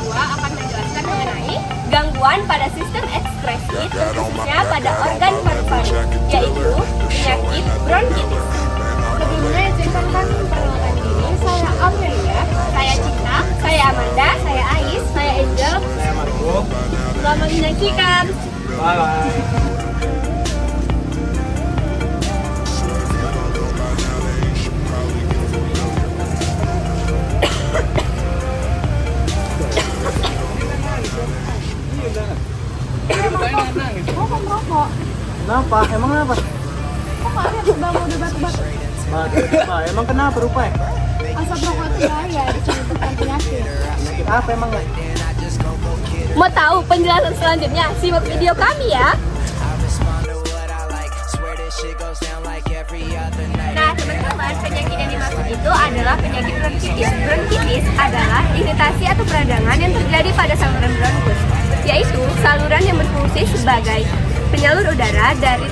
kedua akan menjelaskan mengenai gangguan pada sistem ekskresi, khususnya pada organ paru-paru, yaitu penyakit bronkitis. Sebelumnya izinkan memperkenalkan diri, saya Amelia, Saya Cinta, saya Amanda, saya Ais, saya Angel. Saya Marco. Selamat menyaksikan. Bye. kok merokok? Kenapa? Emang kenapa? Kok kalian udah mau debat-debat? Emang kenapa rupanya? Asap rokok itu bahaya, bisa menyebabkan penyakit. Penyakit apa emang nggak? Mau tahu penjelasan selanjutnya? Simak video kami ya. Nah teman-teman, penyakit yang dimaksud itu adalah penyakit bronkitis. Bronkitis adalah iritasi atau peradangan yang terjadi pada saluran bronkus, yaitu saluran yang berfungsi sebagai penyalur udara dari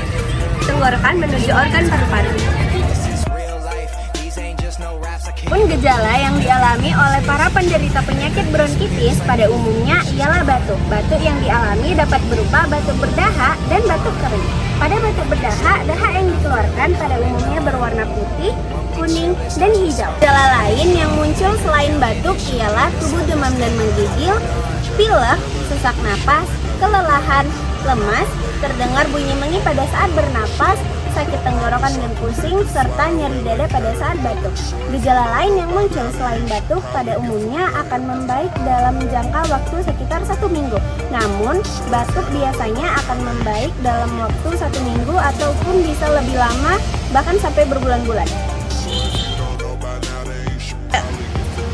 tenggorokan menuju organ paru-paru. Pun gejala yang dialami oleh para penderita penyakit bronkitis pada umumnya ialah batuk. Batuk yang dialami dapat berupa batuk berdahak dan batuk kering. Pada batuk berdahak, dahak yang dikeluarkan pada umumnya berwarna putih, kuning, dan hijau. Gejala lain yang muncul selain batuk ialah tubuh demam dan menggigil, pilek, sesak napas, kelelahan, lemas, terdengar bunyi mengi pada saat bernapas, sakit tenggorokan dan pusing, serta nyeri dada pada saat batuk. Gejala lain yang muncul selain batuk pada umumnya akan membaik dalam jangka waktu sekitar 1 minggu. Namun, batuk biasanya akan membaik dalam waktu 1 minggu ataupun bisa lebih lama, bahkan sampai berbulan-bulan.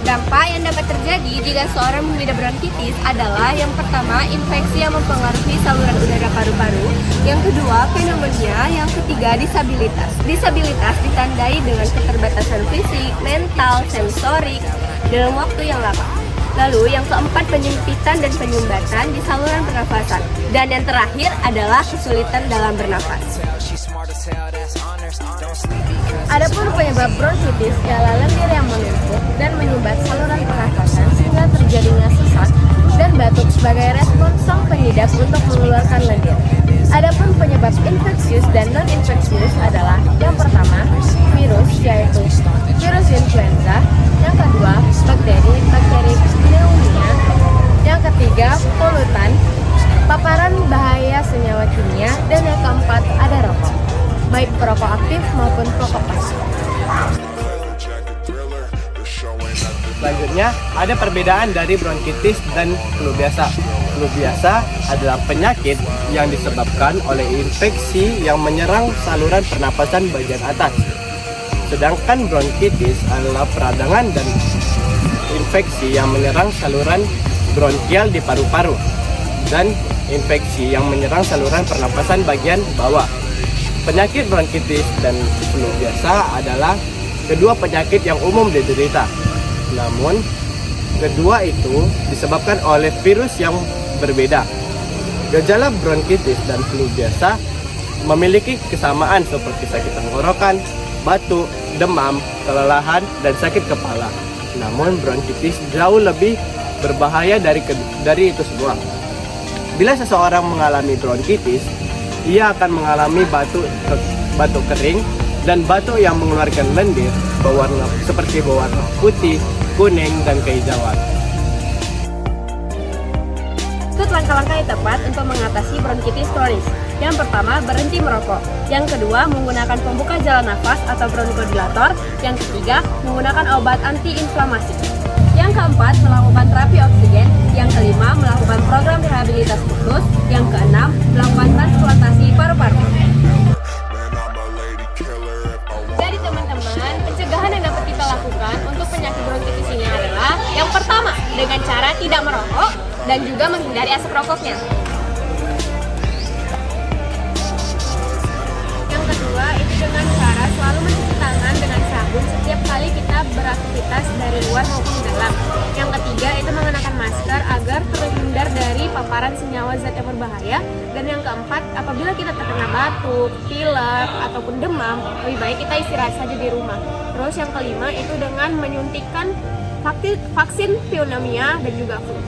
Dampak yang dapat terjadi jika seorang mengidap bronkitis adalah yang pertama, infeksi yang mempengaruhi saluran udara paru-paru, yang kedua, pneumonia, yang ketiga, disabilitas. Disabilitas ditandai dengan keterbatasan fisik, mental, sensorik dalam waktu yang lama. Lalu yang keempat, penyempitan dan penyumbatan di saluran pernafasan. Dan yang terakhir adalah kesulitan dalam bernafas. Adapun penyebab bronkitis ialah lendir yang menumpuk dan menyumbat saluran pernafasan sehingga terjadinya sesak dan batuk sebagai respons sang pengidap untuk mengeluarkan lendir. Adapun penyebab infeksius dan non-infeksius adalah yang pertama, virus yaitu virus influenza, yang kedua, bakteri pneumonia, yang ketiga, polutan, paparan bahaya senyawa kimia, dan yang keempat ada rokok, baik perokok aktif maupun perokok pasif. Selanjutnya, ada perbedaan dari bronkitis dan flu biasa. Flu biasa adalah penyakit yang disebabkan oleh infeksi yang menyerang saluran pernapasan bagian atas. Sedangkan bronkitis adalah peradangan dan infeksi yang menyerang saluran bronkial di paru-paru dan infeksi yang menyerang saluran pernapasan bagian bawah. Penyakit bronkitis dan flu biasa adalah kedua penyakit yang umum diderita. Namun, kedua itu disebabkan oleh virus yang berbeda. Gejala bronkitis dan flu biasa memiliki kesamaan seperti sakit tenggorokan, batuk, demam, kelelahan, dan sakit kepala. Namun, bronkitis jauh lebih berbahaya dari itu semua. Bila seseorang mengalami bronkitis, ia akan mengalami batuk kering dan batuk yang mengeluarkan lendir berwarna putih, kuning, dan kehijauan. Ikut langkah-langkah yang tepat untuk mengatasi bronkitis kronis. Yang pertama, berhenti merokok. Yang kedua, menggunakan pembuka jalan nafas atau bronkodilator. Yang ketiga, menggunakan obat antiinflamasi. Yang keempat, melakukan terapi oksigen. Yang kelima, melakukan program rehabilitasi khusus. Yang keenam, melakukan transplantasi paru-paru. Jadi teman-teman, pencegahan yang dapat kita lakukan untuk penyakit bronkitis ini adalah yang pertama, dengan cara tidak merokok dan juga menghindari asap rokoknya. Yang kedua, itu dengan cara selalu mencuci tangan dengan sabun setiap kali kita beraktivitas dari luar maupun dalam. Yang ketiga, itu mengenakan masker agar terhindar dari paparan senyawa zat yang berbahaya. Dan yang keempat, apabila kita terkena batuk, pilek, ataupun demam, lebih baik kita istirahat saja di rumah. Terus yang kelima, itu dengan menyuntikkan vaksin pneumonia dan juga flu.